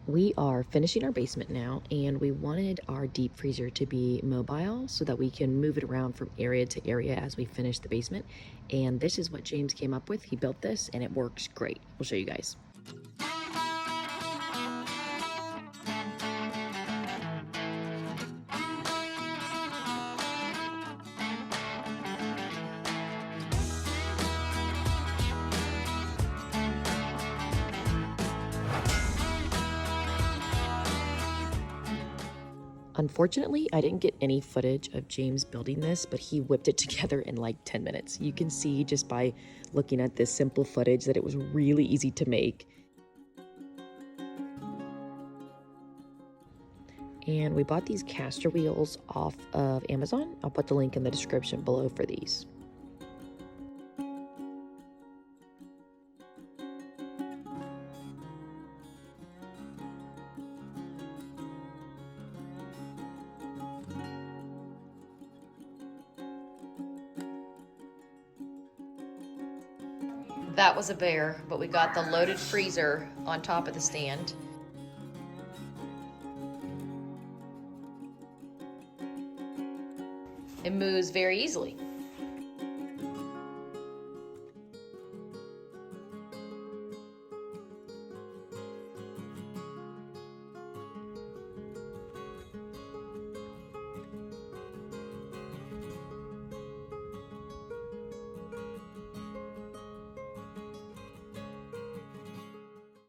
We are finishing our basement now, and we wanted our deep freezer to be mobile so that we can move it around from area to area as we finish the basement. And this is what James came up with. He built this and it works great. We'll show you guys. Unfortunately, I didn't get any footage of James building this, but he whipped it together in like 10 minutes. You can see just by looking at this simple footage that it was really easy to make. And we bought these caster wheels off of Amazon. I'll put the link in the description below for these. That was a bear, but we got the loaded freezer on top of the stand. It moves very easily.